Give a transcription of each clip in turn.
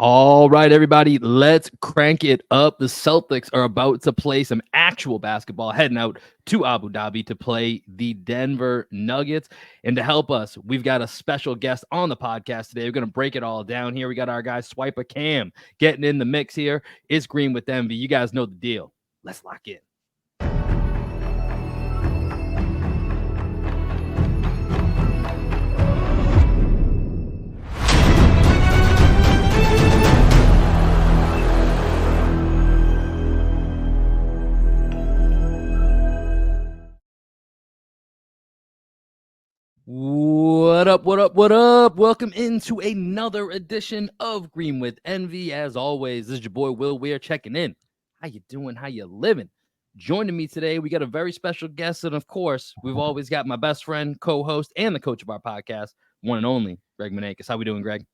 All right, everybody, let's crank it up. The Celtics are about to play some actual basketball, heading out to Abu Dhabi to play the Denver Nuggets. And to help us, we've got a special guest on the podcast today. We're going to break it all down here. We got our guy Swipa Cam getting in the mix here. It's Green with Envy. You guys know the deal. Let's lock in. What up, what up, what up? Welcome into another edition of Green with Envy. As always, this is your boy Will Weir checking in. How you doing? How you living? Joining me today, we got a very special guest, and of course, we've always got my best friend, co-host, and the coach of our podcast, one and only, Greg Manakis. How we doing, Greg?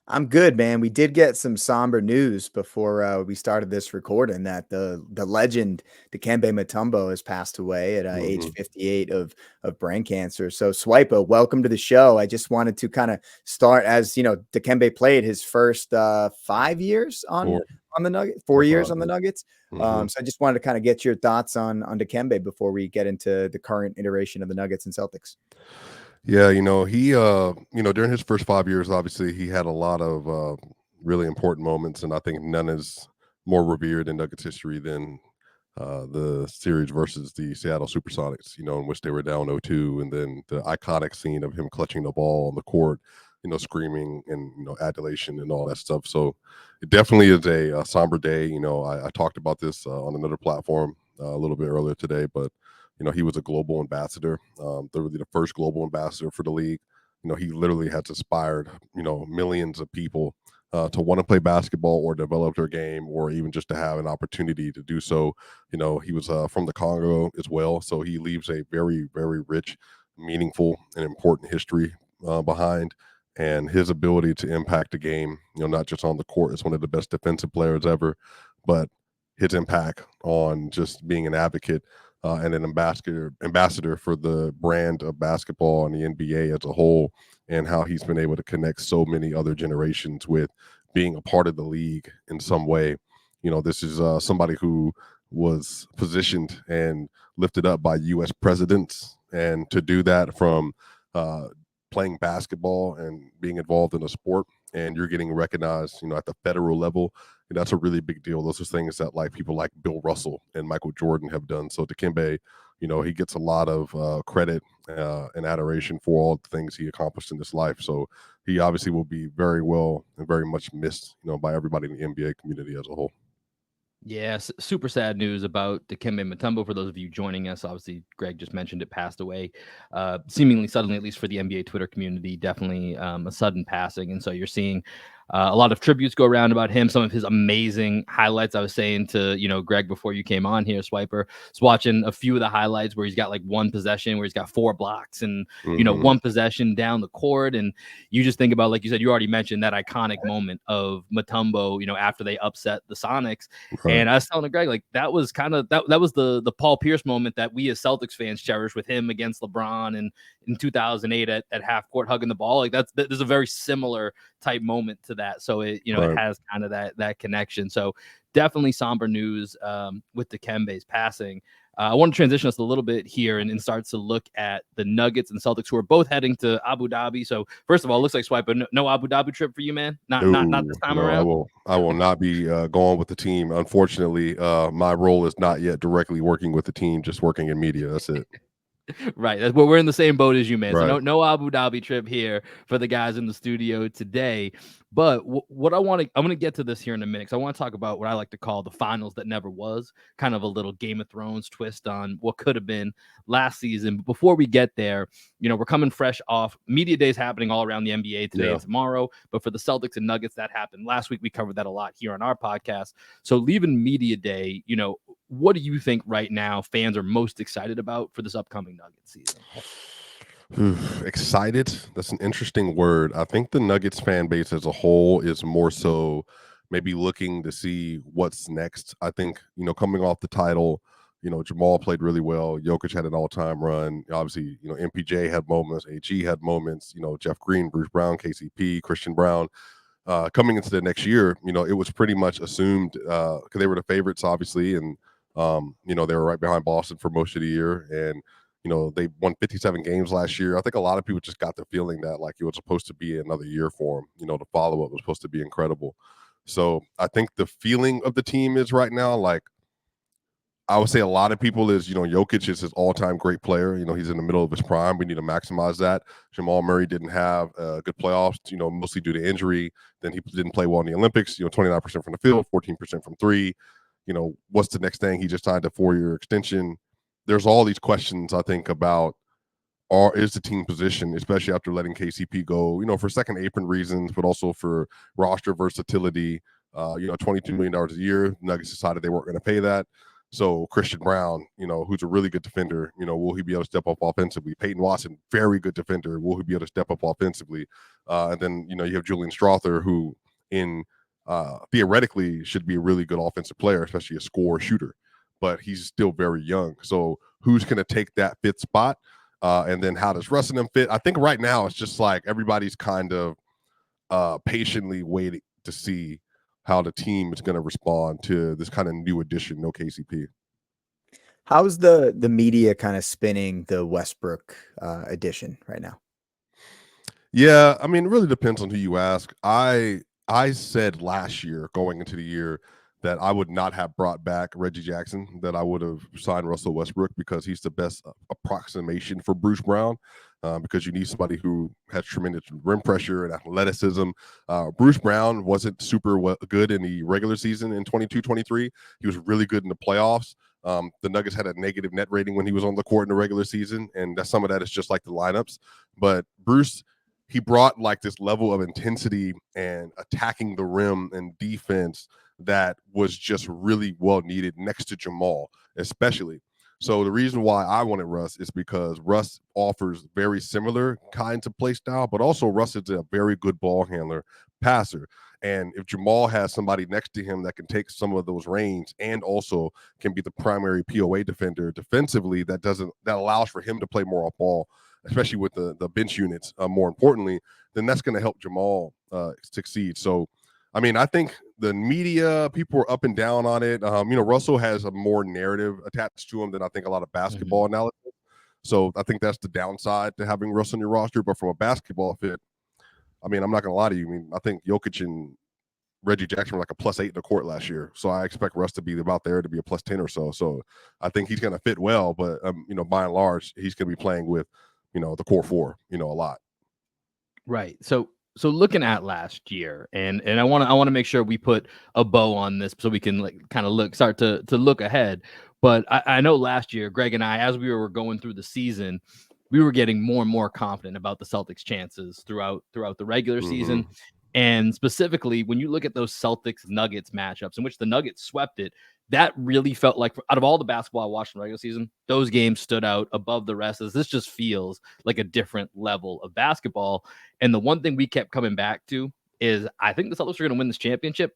I'm good, man. We did get some somber news before we started this recording that the legend Dikembe Mutombo has passed away at age 58 of brain cancer. So, Swipa, welcome to the show. I just wanted to kind of start as Dikembe played his first 5 years on the Nuggets, 4 years on the Nuggets. So I just wanted to kind of get your thoughts on Dikembe before we get into the current iteration of the Nuggets and Celtics. Yeah, he, during his first 5 years, obviously he had a lot of really important moments, and I think none is more revered in Nuggets history than the series versus the Seattle Supersonics, in which they were down 0-2, and then the iconic scene of him clutching the ball on the court, screaming and, adulation and all that stuff. So it definitely is a somber day. I talked about this on another platform a little bit earlier today, but he was a global ambassador, the first global ambassador for the league. He literally has inspired, millions of people to want to play basketball or develop their game, or even just to have an opportunity to do so. He was from the Congo as well. So he leaves a very, very rich, meaningful, and important history behind. And his ability to impact the game, not just on the court as one of the best defensive players ever, but his impact on just being an advocate and an ambassador for the brand of basketball and the NBA as a whole, and how he's been able to connect so many other generations with being a part of the league in some way. This is somebody who was positioned and lifted up by U.S. presidents, and to do that from playing basketball and being involved in a sport, and you're getting recognized, at the federal level, that's a really big deal. Those are things that people like Bill Russell and Michael Jordan have done. So Dikembe, he gets a lot of credit and adoration for all the things he accomplished in his life. So he obviously will be very well and very much missed, by everybody in the NBA community as a whole. Yeah, super sad news about Dikembe Mutombo. For those of you joining us, obviously Greg just mentioned it, passed away seemingly suddenly, at least for the NBA Twitter community. Definitely a sudden passing, and so you're seeing a lot of tributes go around about him. Some of his amazing highlights. I was saying to Greg before you came on here, Swiper, was watching a few of the highlights where he's got like one possession where he's got 4 blocks and one possession down the court, and you just think about, like you said, you already mentioned that iconic moment of Mutombo, after they upset the Sonics. Right. And I was telling Greg, like, that was kind of that was the Paul Pierce moment that we as Celtics fans cherish with him against LeBron and in 2008 at half court hugging the ball. Like there's a very similar type moment to that. So it it has kind of that connection. So definitely somber news with Dikembe's passing. I want to transition us a little bit here and start to look at the Nuggets and Celtics, who are both heading to Abu Dhabi. So first of all, it looks like Swipe, no Abu Dhabi trip for you, man. Not this time around. I will not be going with the team. Unfortunately, my role is not yet directly working with the team, just working in media. That's it. Right. That's what we're in the same boat as you, man. Right. So no Abu Dhabi trip here for the guys in the studio today. But what I'm going to get to this here in a minute, because I want to talk about what I like to call the finals that never was, kind of a little Game of Thrones twist on what could have been last season. But before we get there, we're coming fresh off media days happening all around the NBA today and tomorrow. But for the Celtics and Nuggets, that happened last week. We covered that a lot here on our podcast. So leaving media day, what do you think right now fans are most excited about for this upcoming Nuggets season? Excited? That's an interesting word. I think the Nuggets fan base as a whole is more so maybe looking to see what's next. I think, coming off the title, Jamal played really well. Jokic had an all-time run. Obviously, MPJ had moments. AG had moments. Jeff Green, Bruce Brown, KCP, Christian Brown. coming into the next year, it was pretty much assumed because they were the favorites, obviously, and they were right behind Boston for most of the year, and they won 57 games last year. I think a lot of people just got the feeling that like it was supposed to be another year for them. The follow-up was supposed to be incredible. So I think the feeling of the team is right now, like I would say a lot of people is, Jokic is his all-time great player. He's in the middle of his prime. We need to maximize that. Jamal Murray didn't have good playoffs, mostly due to injury. Then he didn't play well in the Olympics, 29% from the field, 14% from three. What's the next thing? He just signed a 4-year extension. There's all these questions, I think, about is the team position, especially after letting KCP go, for second apron reasons, but also for roster versatility. $22 million a year. Nuggets decided they weren't going to pay that. So Christian Brown, who's a really good defender, will he be able to step up offensively? Peyton Watson, very good defender. Will he be able to step up offensively? And then, you have Julian Strother, who theoretically should be a really good offensive player, especially a scorer shooter, but he's still very young. So who's going to take that fifth spot? And then how does Russ and them fit? I think right now it's just like everybody's kind of patiently waiting to see how the team is going to respond to this kind of new addition, no KCP. How's the media kind of spinning the Westbrook addition right now? Yeah, I mean, it really depends on who you ask. I said last year, going into the year, that I would not have brought back Reggie Jackson, that I would have signed Russell Westbrook because he's the best approximation for Bruce Brown, because you need somebody who has tremendous rim pressure and athleticism. Bruce Brown wasn't super good in the regular season in 22-23. He was really good in the playoffs. The Nuggets had a negative net rating when he was on the court in the regular season, and some of that is just like the lineups. But Bruce, he brought like this level of intensity and attacking the rim and defense that was just really well needed next to Jamal, especially. So the reason why I wanted Russ is because Russ offers very similar kinds of play style, but also Russ is a very good ball handler, passer. And if Jamal has somebody next to him that can take some of those reins and also can be the primary POA defender defensively, that allows for him to play more off ball, especially with the bench units, more importantly, then that's going to help Jamal succeed. So, I mean, I think the media, people are up and down on it. Russell has a more narrative attached to him than I think a lot of basketball analysis. So I think that's the downside to having Russ on your roster. But from a basketball fit, I mean, I'm not going to lie to you. I mean, I think Jokic and Reggie Jackson were like a +8 in the court last year. So I expect Russ to be about there to be a +10 or so. So I think he's going to fit well. But, by and large, he's going to be playing with, the core four, a lot. Right. So looking at last year, and I want to make sure we put a bow on this so we can kind of start to look ahead. But I know last year, Greg and I, as we were going through the season, we were getting more and more confident about the Celtics' chances throughout the regular season. And specifically, when you look at those Celtics Nuggets matchups in which the Nuggets swept it, that really felt like, out of all the basketball I watched in the regular season, those games stood out above the rest, as this just feels like a different level of basketball. And the one thing we kept coming back to is I think the Celtics are going to win this championship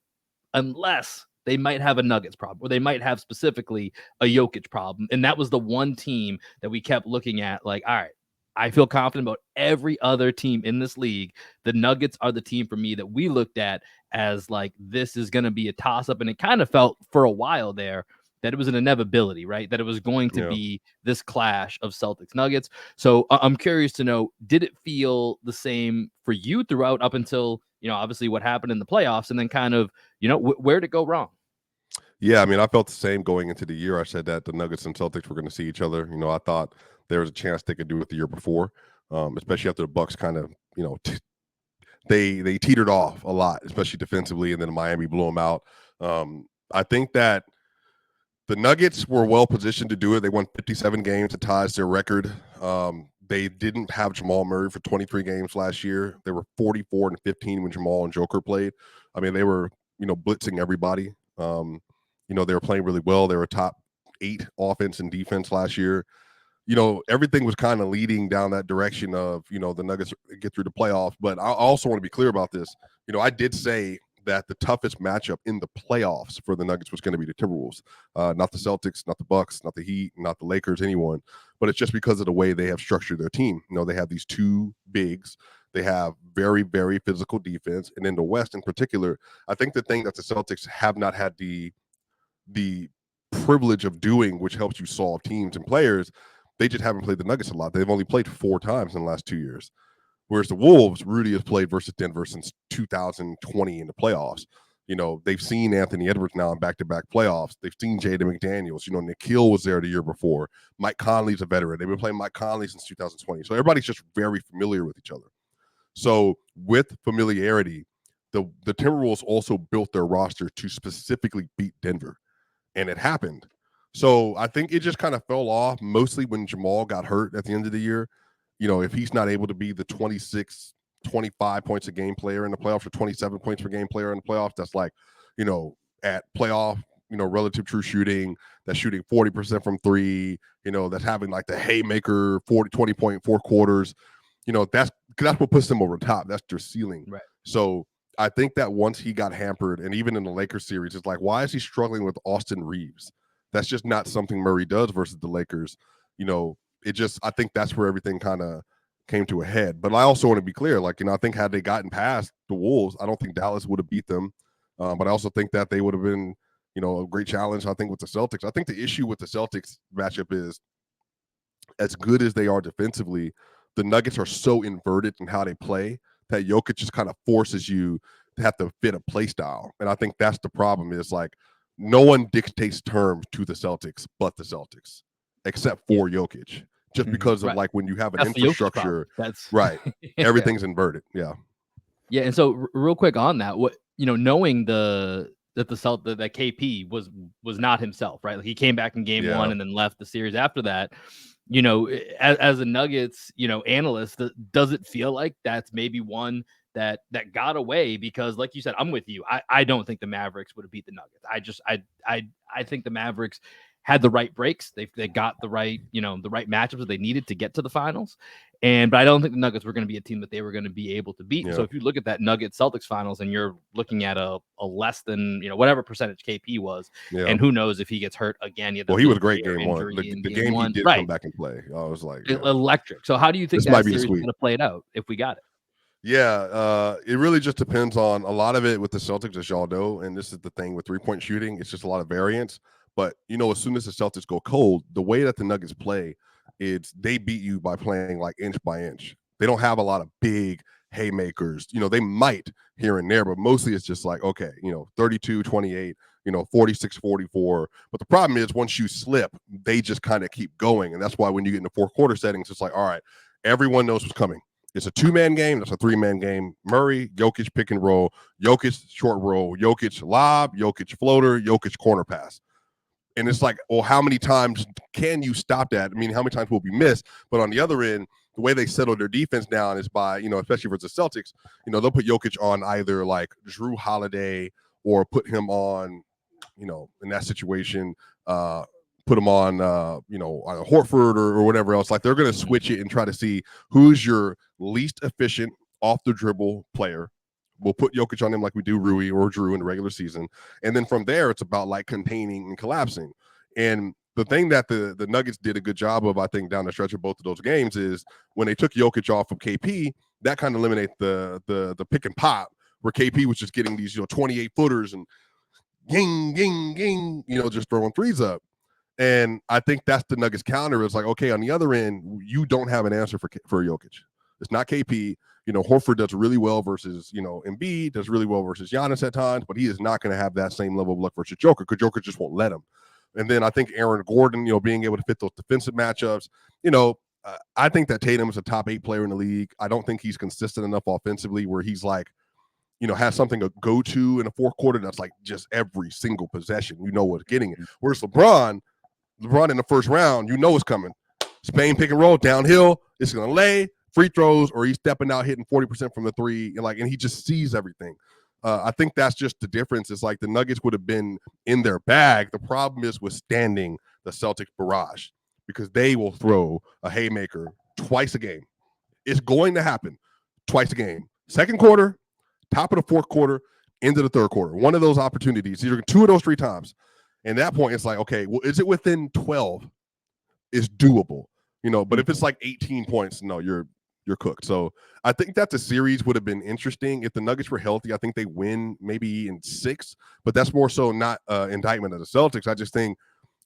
unless they might have a Nuggets problem, or they might have specifically a Jokic problem. And that was the one team that we kept looking at like, all right, I feel confident about every other team in this league. The Nuggets are the team for me that we looked at as like, this is going to be a toss up. And it kind of felt for a while there that it was an inevitability, right? That it was going to be this clash of Celtics Nuggets. So I'm curious to know, did it feel the same for you throughout up until, obviously what happened in the playoffs, and then kind of, where did it go wrong? Yeah, I mean, I felt the same going into the year. I said that the Nuggets and Celtics were going to see each other. I thought there was a chance they could do it the year before, especially after the Bucks kind of, they teetered off a lot, especially defensively, and then Miami blew them out. I think that the Nuggets were well positioned to do it. They won 57 games. It ties their record. They didn't have Jamal Murray for 23 games last year. They were 44-15 when Jamal and Joker played. I mean, they were, blitzing everybody. They were playing really well. They were top 8 offense and defense last year. Everything was kind of leading down that direction of, the Nuggets get through the playoffs. But I also want to be clear about this. I did say that the toughest matchup in the playoffs for the Nuggets was going to be the Timberwolves, not the Celtics, not the Bucks, not the Heat, not the Lakers, anyone. But it's just because of the way they have structured their team. They have these 2 bigs They have very, very physical defense. And in the West in particular, I think the thing that the Celtics have not had the privilege of doing, which helps you solve teams and players, they just haven't played the Nuggets a lot. They've only played 4 times in the last 2 years. Whereas the Wolves, Rudy has played versus Denver since 2020 in the playoffs. They've seen Anthony Edwards now in back-to-back playoffs. They've seen Jaden McDaniels. Nikhil was there the year before. Mike Conley's a veteran. They've been playing Mike Conley since 2020. So everybody's just very familiar with each other. So with familiarity, the Timberwolves also built their roster to specifically beat Denver. And it happened. So I think it just kind of fell off, mostly when Jamal got hurt at the end of the year. If he's not able to be the 26, 25 points a game player in the playoffs or 27 points per game player in the playoffs, that's like, at playoff, relative true shooting, that's shooting 40% from 3, that's having like the haymaker 20-point 4 quarters, that's what puts them over top. That's their ceiling. Right. So I think that once he got hampered, and even in the Lakers series, it's like, why is he struggling with Austin Reeves? That's just not something Murray does versus the Lakers. I think that's where everything kind of came to a head. But I also want to be clear, I think had they gotten past the Wolves, I don't think Dallas would have beat them. But I also think that they would have been, a great challenge, I think, with the Celtics. I think the issue with the Celtics matchup is, as good as they are defensively, the Nuggets are so inverted in how they play that Jokic just kind of forces you to have to fit a play style. And I think that's the problem, is no one dictates terms to the Celtics but the Celtics, except for Jokic. Just because of when you have an infrastructure, that's right. Everything's inverted. Yeah. Yeah. And so real quick on that, knowing that KP was not himself, right? He came back in game 1 and then left the series after that. As a Nuggets, analyst, does it feel like that's maybe one that got away? Because like you said, I'm with you. I don't think the Mavericks would have beat the Nuggets. I think the Mavericks had the right breaks. They got the right matchups that they needed to get to the finals. But I don't think the Nuggets were going to be a team that they were going to be able to beat. Yeah. So if you look at that Nuggets Celtics finals and you're looking at a less than, whatever percentage KP was, and who knows if he gets hurt again. Well, he was great game 1. The game he did come back and play, I was like, electric. So how do you think that series is going to play it out if we got it? Yeah, it really just depends on a lot of it with the Celtics, as y'all know. And this is the thing with 3-point shooting. It's just a lot of variance. But, as soon as the Celtics go cold, the way that the Nuggets play, they beat you by playing inch by inch. They don't have a lot of big haymakers. They might here and there, but mostly it's just 32-28, 46-44. But the problem is once you slip, they just kind of keep going. And that's why when you get into 4th quarter settings, it's all right, everyone knows what's coming. It's a 2-man game. That's a 3-man game. Murray, Jokic pick and roll, Jokic short roll, Jokic lob, Jokic floater, Jokic corner pass. And it's how many times can you stop that? I mean, how many times will be missed? But on the other end, the way they settle their defense down is by, especially versus the Celtics, they'll put Jokic on either Drew Holiday or put him on, in that situation, put him on, Horford or whatever else. They're going to switch it and try to see who's your least efficient off the dribble player. We'll put Jokic on him like we do Rui or Drew in the regular season. And then from there, it's about containing and collapsing. And the thing that the Nuggets did a good job of, I think, down the stretch of both of those games is when they took Jokic off of KP, that kind of eliminated the pick and pop, where KP was just getting these, 28-footers and ging, ging, ging, just throwing threes up. And I think that's the Nuggets counter. It's okay, on the other end, you don't have an answer for Jokic. It's not KP. Horford does really well versus, Embiid, does really well versus Giannis at times, but he is not going to have that same level of luck versus Joker because Joker just won't let him. And then I think Aaron Gordon, being able to fit those defensive matchups, I think that Tatum is a top 8 player in the league. I don't think he's consistent enough offensively where he's has something to go to in the 4th quarter that's just every single possession, what's getting it. Whereas LeBron in the first round, what's coming. Spain pick and roll, downhill, it's going to lay, free throws, or he's stepping out hitting 40% from the 3, and he just sees everything. I think that's just the difference. It's the Nuggets would have been in their bag. The problem is withstanding the Celtics barrage because they will throw a haymaker twice a game. It's going to happen twice a game. 2nd quarter, top of the 4th quarter, end of the 3rd quarter. One of those opportunities, either 2 of those 3 times. And at that point, it's okay, well, is it within 12? It's doable. But if it's 18 points, no, you're you're cooked. So I think that the series would have been interesting if the Nuggets were healthy. I think they win maybe in 6, but that's more so not indictment of the Celtics. I just think,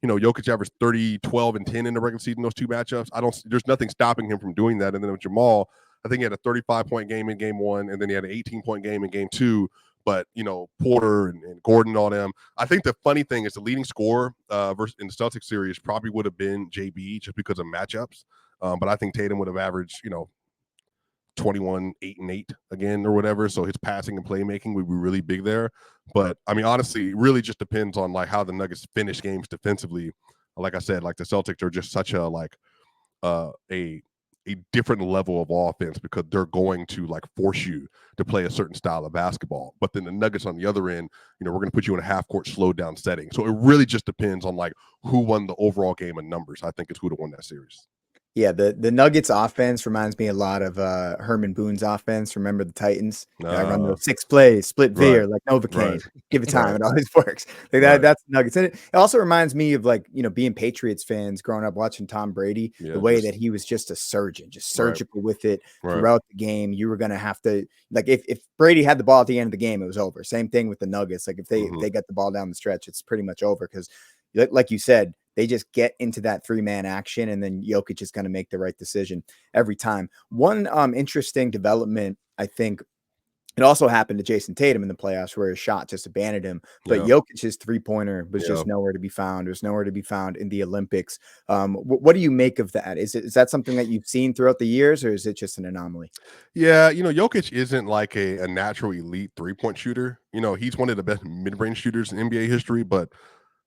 Jokic averaged 30, 12, and 10 in the regular season, those 2 matchups. There's nothing stopping him from doing that. And then with Jamal, I think he had a 35-point game in game 1, and then he had an 18-point game in game 2. But, Porter and Gordon, all them. I think the funny thing is the leading scorer versus in the Celtics series probably would have been JB just because of matchups. But I think Tatum would have averaged, 21, 8, and 8 again or whatever. So his passing and playmaking would be really big there. But I mean, honestly, it really just depends on like how the Nuggets finish games defensively. Like I said, like the Celtics are just such a a different level of offense because they're going to like force you to play a certain style of basketball. But then the Nuggets on the other end, we're going to put you in a half court slowed down setting. So it really just depends on like who won the overall game of numbers. I think it's who would have won that series. Yeah, the Nuggets offense reminds me a lot of Herman Boone's offense. Remember the Titans? I run those 6 plays, split veer, like Novocaine. Give it time, it always works. Like that's Nuggets. And it also reminds me of like, being Patriots fans growing up watching Tom Brady, the way that he was just a surgeon, just surgical with it throughout the game. You were gonna have to like if Brady had the ball at the end of the game, it was over. Same thing with the Nuggets. Like if they got the ball down the stretch, it's pretty much over because like you said, they just get into that 3-man action, and then Jokic is going to make the right decision every time. One interesting development, I think, it also happened to Jason Tatum in the playoffs where his shot just abandoned him. But Jokic's 3-pointer was just nowhere to be found. It was nowhere to be found in the Olympics. What do you make of that? Is that something that you've seen throughout the years, or is it just an anomaly? Yeah, Jokic isn't like a natural elite 3-point shooter. He's one of the best mid-range shooters in NBA history, but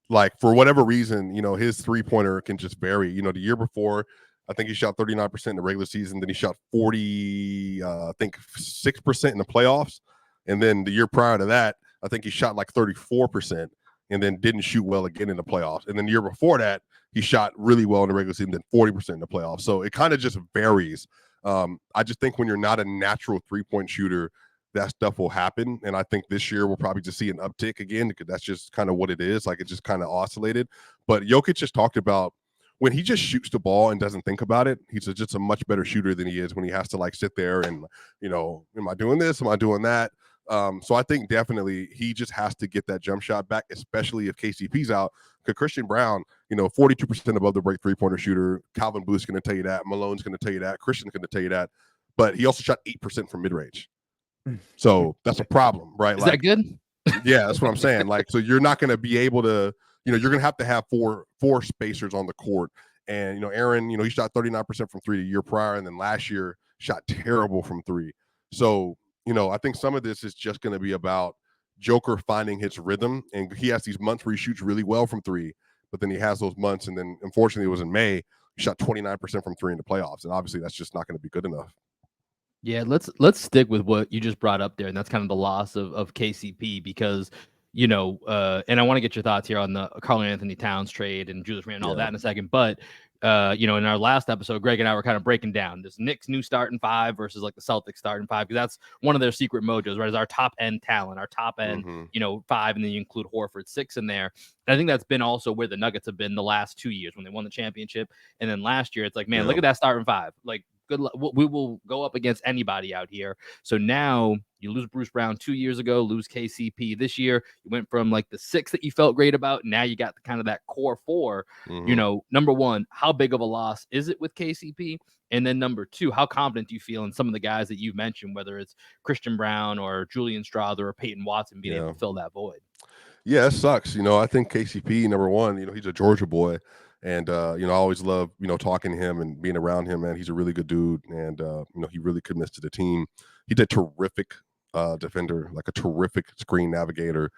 like for whatever reason, his 3-pointer can just vary. The year before, I think he shot 39% in the regular season. Then he shot 6% in the playoffs. And then the year prior to that, I think he shot like 34% and then didn't shoot well again in the playoffs. And then the year before that, he shot really well in the regular season, then 40% in the playoffs. So it kind of just varies. I just think when you're not a natural 3-point shooter, that stuff will happen. And I think this year we'll probably just see an uptick again because that's just kind of what it is. Like it just kind of oscillated. But Jokic just talked about when he just shoots the ball and doesn't think about it, he's just a much better shooter than he is when he has to like sit there and, am I doing this? Am I doing that? So I think definitely he just has to get that jump shot back, especially if KCP's out. Because Christian Brown, 42% above the break 3-pointer shooter. Calvin Booth's going to tell you that. Malone's going to tell you that. Christian's going to tell you that. But he also shot 8% from mid-range. So that's a problem, right? Is that good? Yeah, that's what I'm saying. Like, so you're not going to be able to, you're going to have four spacers on the court. And, Aaron, he shot 39% from 3 the year prior. And then last year shot terrible from 3. So, I think some of this is just going to be about Joker finding his rhythm. And he has these months where he shoots really well from 3, but then he has those months. And then unfortunately it was in May, he shot 29% from 3 in the playoffs. And obviously that's just not going to be good enough. Yeah, let's stick with what you just brought up there, and that's kind of the loss of KCP because, and I want to get your thoughts here on the Karl-Anthony Towns trade and Julius Randle, all that in a second. But, in our last episode, Greg and I were kind of breaking down this Knicks new starting 5 versus like the Celtics starting 5, because that's one of their secret mojos, right? Is our top end talent, our top end, 5, and then you include Horford 6 in there. And I think that's been also where the Nuggets have been the last 2 years when they won the championship. And then last year, it's like, man, look at that starting 5. Like, good luck. We will go up against anybody out here. So now you lose Bruce Brown 2 years ago, lose KCP this year. You went from like the 6 that you felt great about. Now you got kind of that core 4. Number one, how big of a loss is it with KCP? And then number 2, how confident do you feel in some of the guys that you've mentioned, whether it's Christian Brown or Julian Strother or Peyton Watson being able to fill that void? Yeah, it sucks. I think KCP, number one, he's a Georgia boy. And, I always love, talking to him and being around him, man. He's a really good dude. And, he really commits to the team. He's a terrific defender, like a terrific screen navigator.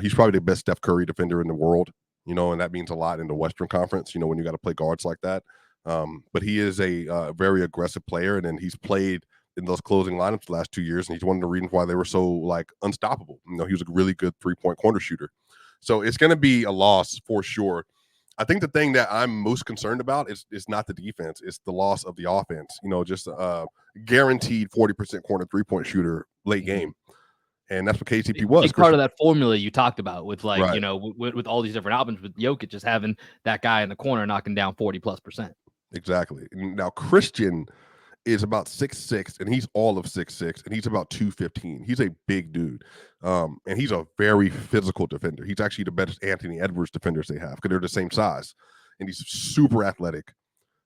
He's probably the best Steph Curry defender in the world, and that means a lot in the Western Conference, when you got to play guards like that. But he is a very aggressive player. And then he's played in those closing lineups the last 2 years. And he's one of the reasons why they were so like unstoppable. He was a really good 3-point corner shooter. So it's going to be a loss for sure. I think the thing that I'm most concerned about is not the defense. It's the loss of the offense, just a guaranteed 40% corner 3-point shooter late game. And that's what KCP was. It's part of that formula you talked about with like, with all these different options, with Jokic just having that guy in the corner knocking down 40+%. Exactly. Now, Christian is about 6'6", and he's all of 6'6", and he's about 215. He's a big dude, and he's a very physical defender. He's actually the best Anthony Edwards defenders they have because they're the same size, and he's super athletic.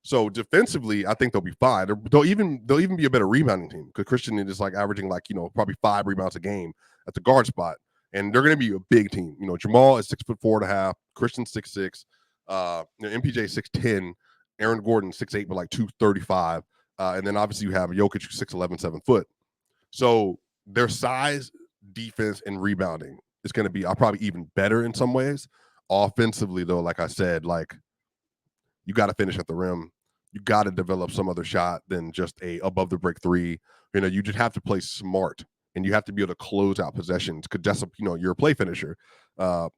So defensively, I think they'll be fine. They'll even be a better rebounding team because Christian is like averaging like, probably 5 rebounds a game at the guard spot, and they're going to be a big team. Jamal is 6'4.5", Christian 6'6", MPJ 6'10", Aaron Gordon 6'8", but like 235, and then obviously you have Jokic 6'11", 7 foot. So their size, defense, and rebounding is going to be probably even better in some ways. Offensively, though, like I said, like, you got to finish at the rim. You got to develop some other shot than just a above the break three. You just have to play smart, and you have to be able to close out possessions because that's you're a play finisher. The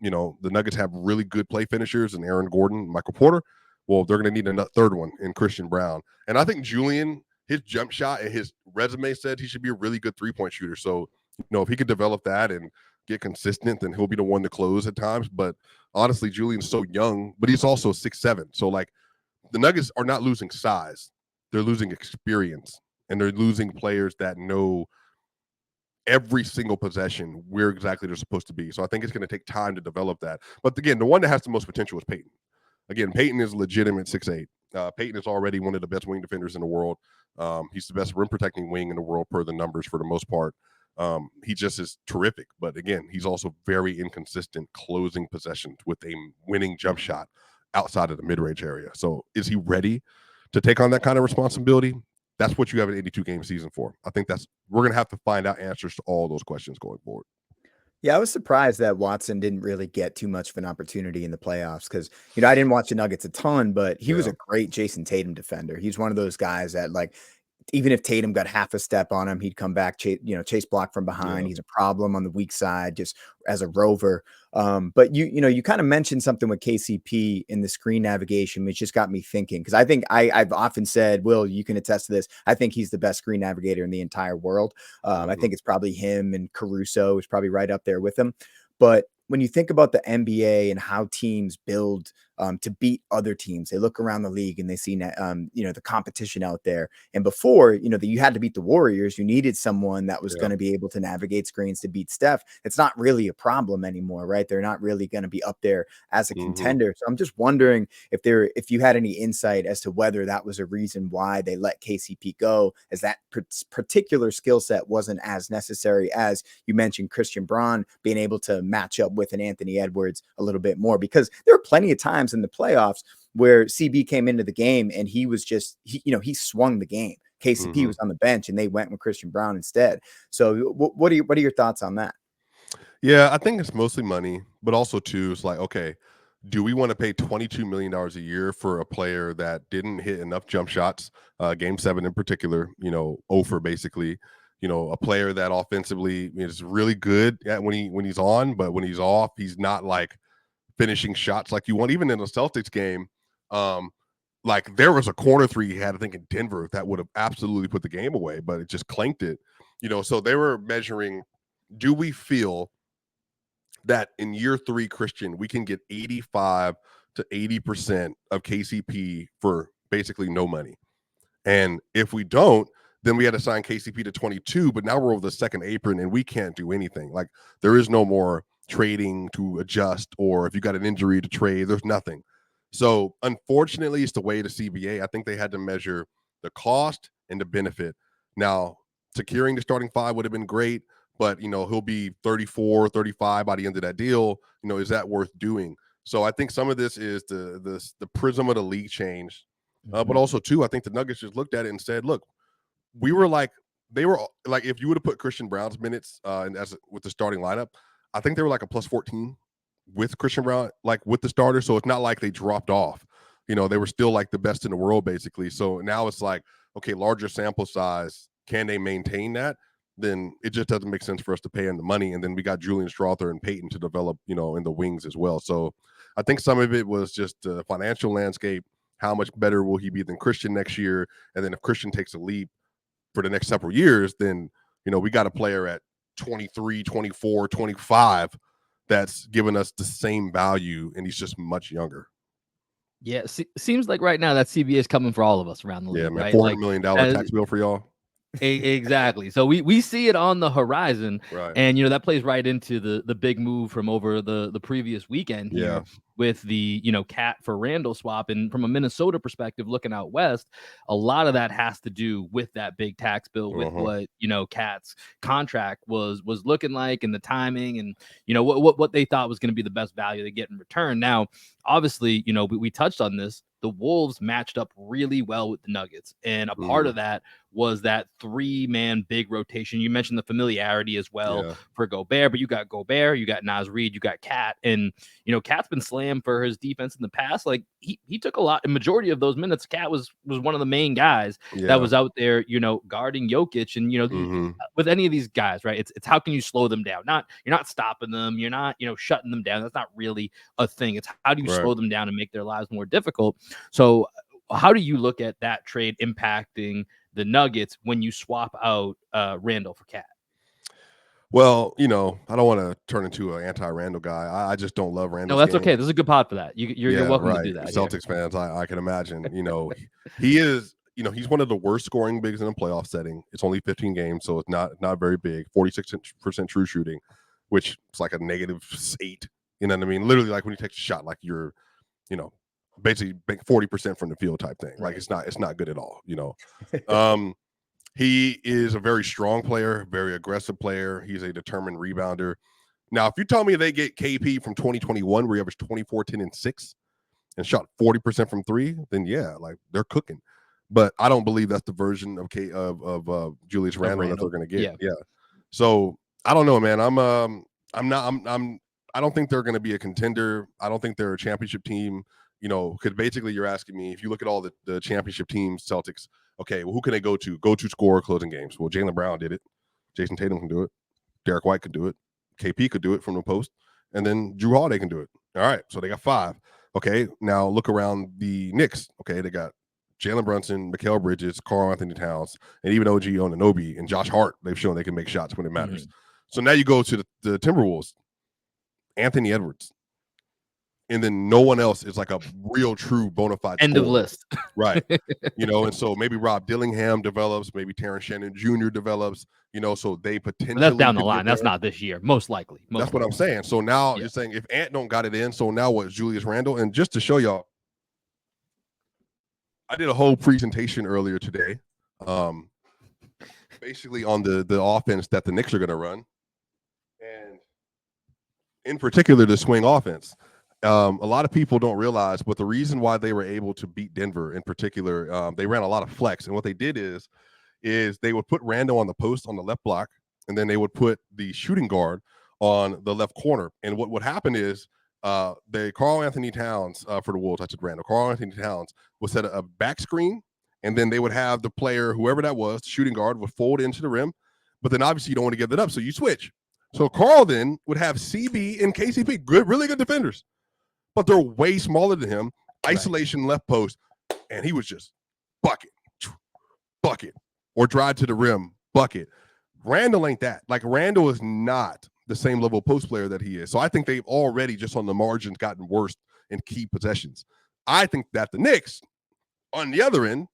Nuggets have really good play finishers in Aaron Gordon, Michael Porter. Well, they're going to need a third one in Christian Brown. And I think Julian, his jump shot and his resume said he should be a really good 3-point shooter. So, if he could develop that and get consistent, then he'll be the one to close at times. But honestly, Julian's so young, but he's also 6'7". So, like, the Nuggets are not losing size. They're losing experience, and they're losing players that know every single possession where exactly they're supposed to be. So I think it's going to take time to develop that. But again, the one that has the most potential is Peyton. Again, Peyton is legitimate 6'8". Peyton is already one of the best wing defenders in the world. He's the best rim protecting wing in the world per the numbers for the most part. He just is terrific. But again, he's also very inconsistent closing possessions with a winning jump shot outside of the mid-range area. So is he ready to take on that kind of responsibility? That's what you have an 82-game season for. I think we're going to have to find out answers to all those questions going forward. Yeah, I was surprised that Watson didn't really get too much of an opportunity in the playoffs because, I didn't watch the Nuggets a ton, but he was a great Jason Tatum defender. He's one of those guys that, like, even if Tatum got half a step on him, he'd come back, chase block from behind. He's a problem on the weak side, just as a rover. But you kind of mentioned something with KCP in the screen navigation, which just got me thinking. Cause I think I've often said, Will, you can attest to this. I think he's the best screen navigator in the entire world. I think it's probably him, and Caruso is probably right up there with him. But when you think about the NBA and how teams build to beat other teams, they look around the league and they see, the competition out there. And before, that you had to beat the Warriors, you needed someone that was going to be able to navigate screens to beat Steph. It's not really a problem anymore, right? They're not really going to be up there as a contender. So I'm just wondering if you had any insight as to whether that was a reason why they let KCP go, as that particular skill set wasn't as necessary as you mentioned Christian Braun being able to match up with an Anthony Edwards a little bit more, because there were plenty of times in the playoffs where CB came into the game and he was just, he swung the game. KCP was on the bench and they went with Christian Braun instead. So what are your thoughts on that? Yeah, I think it's mostly money, but also too, it's like, okay, do we want to pay $22 million a year for a player that didn't hit enough jump shots, game 7 in particular, over basically, a player that offensively is really good at when he's on, but when he's off, he's not like finishing shots like you want. Even in the Celtics game, like there was a corner three he had, I think, in Denver that would have absolutely put the game away, but it just clanked it, so they were measuring, do we feel that in year 3, Christian, we can get 85 to 80% of KCP for basically no money? And if we don't, then we had to sign KCP to 22, but now we're over the second apron and we can't do anything. Like, there is no more trading to adjust, or if you got an injury to trade, there's nothing. So unfortunately, it's the way to CBA. I think they had to measure the cost and the benefit. Now, securing the starting 5 would have been great, but he'll be 34, 35 by the end of that deal. Is that worth doing? So I think some of this is the prism of the league changed. But also too, I think the Nuggets just looked at it and said, look, they were like, if you would have put Christian Brown's minutes with the starting lineup, I think they were like a plus 14 with Christian Brown, like with the starter. So it's not like they dropped off. They were still like the best in the world, basically. So now it's like, okay, larger sample size. Can they maintain that? Then it just doesn't make sense for us to pay him the money. And then we got Julian Strother and Peyton to develop, in the wings as well. So I think some of it was just the financial landscape. How much better will he be than Christian next year? And then if Christian takes a leap for the next several years, then, we got a player at 23, 24, 25 that's given us the same value, and he's just much younger. Yeah, seems like right now that CBA is coming for all of us around the league, Yeah, man, right? $400 Like, million tax bill for y'all. Exactly. So we see it on the horizon, Right. and that plays right into the big move from over the previous weekend here Yeah. with the Cat for Randall swap. And from a Minnesota perspective, looking out west, a lot of that has to do with that big tax bill, with what Cat's contract was looking like, and the timing, and what they thought was going to be the best value they get in return. Now, obviously, we touched on this. The Wolves matched up really well with the Nuggets, and a part of that was that 3-man big rotation. You mentioned the familiarity as well for Gobert, but you got Gobert, you got Naz Reid, you got Cat, and Cat's been slammed for his defense in the past. Like he took a lot, a majority of those minutes. Cat was one of the main guys that was out there, guarding Jokic, and with any of these guys, right? It's how can you slow them down? You're not stopping them, you're not shutting them down. That's not really a thing. It's how do you slow them down and make their lives more difficult? So how do you look at that trade impacting the Nuggets when you swap out Randall for Cat? Well, I don't want to turn into an anti-Randall guy. I just don't love Randall's No, that's game. okay. This is a good pod for that. You're welcome to do that. Celtics fans, I can imagine. He is. He's one of the worst scoring bigs in a playoff setting. It's only 15 games, so it's not very big. 46% true shooting, which is like a -8. You know what I mean? Literally, like when you take a shot, like you're, basically 40% from the field type thing. Like it's not good at all. He is a very strong player, very aggressive player. He's a determined rebounder. Now, if you tell me they get KP from 2021, where he averaged 24, 10, and 6 and shot 40% from 3, then yeah, like they're cooking. But I don't believe that's the version of Julius Randle that they're going to get. Yeah. So I don't know, man. I don't think they're going to be a contender. I don't think they're a championship team. Because basically you're asking me, if you look at all the championship teams, Celtics, okay, well, who can they go to? Go to score closing games. Well, Jaylen Brown did it. Jason Tatum can do it. Derek White could do it. KP could do it from the post. And then Drew Holiday can do it. All right, so they got 5. Okay, now look around the Knicks. Okay, they got Jalen Brunson, Mikal Bridges, Karl Anthony Towns, and even OG Anunoby and Josh Hart. They've shown they can make shots when it matters. So now you go to the Timberwolves, Anthony Edwards. And then no one else is like a real, true, bona fide end scorer. of list. Right. And so maybe Rob Dillingham develops, maybe Terrence Shannon Jr. develops, so they potentially. But that's down the line. That's not this year, most likely. That's what I'm saying. So now you're saying if Ant don't got it in, so now what, Julius Randle? And just to show y'all, I did a whole presentation earlier today, basically on the offense that the Knicks are going to run, and in particular the swing offense. A lot of people don't realize, but the reason why they were able to beat Denver in particular, they ran a lot of flex. And what they did is they would put Randle on the post on the left block, and then they would put the shooting guard on the left corner. And what would happen is Karl Anthony Towns for the Wolves, I said Randle, Karl Anthony Towns would set a back screen, and then they would have the player, whoever that was, the shooting guard, would fold into the rim. But then obviously you don't want to give that up, so you switch. So Karl then would have CB and KCP, really good defenders, but they're way smaller than him. Isolation left post, and he was just bucket, or drive to the rim, bucket. Randle ain't that. Like, Randle is not the same level post player that he is. So I think they've already, just on the margins, gotten worse in key possessions. I think that the Knicks, on the other end,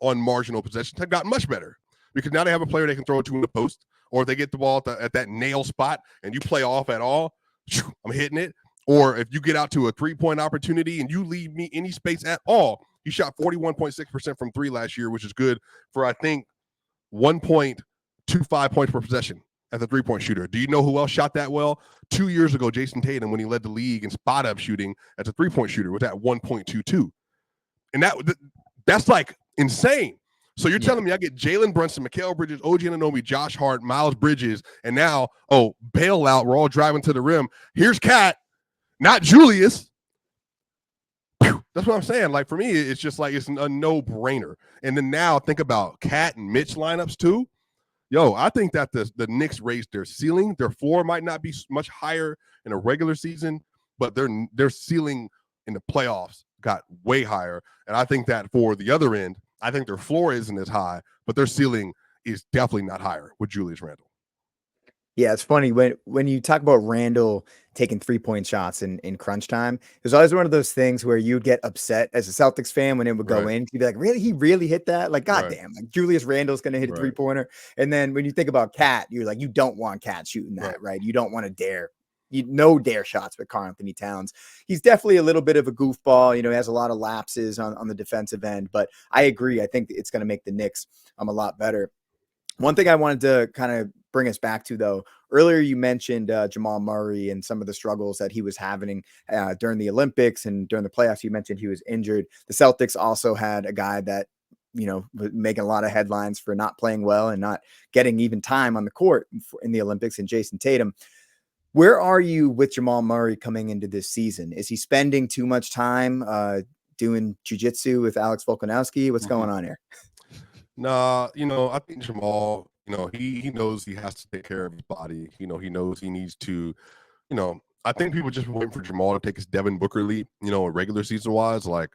on marginal possessions, have gotten much better, because now they have a player they can throw it to in the post, or if they get the ball at that nail spot and you play off at all, I'm hitting it. Or if you get out to a 3-point opportunity and you leave me any space at all, he shot 41.6% from 3 last year, which is good for, I think, 1.25 points per possession as a 3-point shooter. Do you know who else shot that well? 2 years ago, Jason Tatum, when he led the league in spot up shooting as a 3-point shooter, was at 1.22. And that's like insane. So you're telling me I get Jalen Brunson, Mikal Bridges, OG Anunoby, Josh Hart, Miles Bridges, and now, bailout, we're all driving to the rim. Here's Cat. Not Julius. That's what I'm saying. Like, for me, it's just like, it's a no-brainer. And then now think about Cat and Mitch lineups too. I think that the Knicks raised their ceiling. Their floor might not be much higher in a regular season, but their ceiling in the playoffs got way higher. And I think that for the other end, I think their floor isn't as high, but their ceiling is definitely not higher with Julius Randle. Yeah, it's funny when you talk about Randall taking 3-point shots in crunch time. It was always one of those things where you'd get upset as a Celtics fan when it would go Right. in. You'd be like, really? He really hit that? Like, Right. goddamn, like Julius Randle's going to hit a Right. 3-pointer. And then when you think about Cat, you're like, you don't want Cat shooting that, Right. right? You don't want to dare. No dare shots with Karl Anthony Towns. He's definitely a little bit of a goofball. He has a lot of lapses on the defensive end. But I agree. I think it's going to make the Knicks a lot better. One thing I wanted to kind of bring us back to, though, earlier you mentioned Jamal Murray and some of the struggles that he was having during the Olympics and during the playoffs. You mentioned he was injured. The Celtics also had a guy that, was making a lot of headlines for not playing well and not getting even time on the court in the Olympics, and Jason Tatum. Where are you with Jamal Murray coming into this season? Is he spending too much time doing jiu-jitsu with Alex Volkanovski? What's going on here? Nah, I think Jamal, he knows he has to take care of his body. He knows he needs to, I think people just waiting for Jamal to take his Devin Booker leap, regular season wise, like,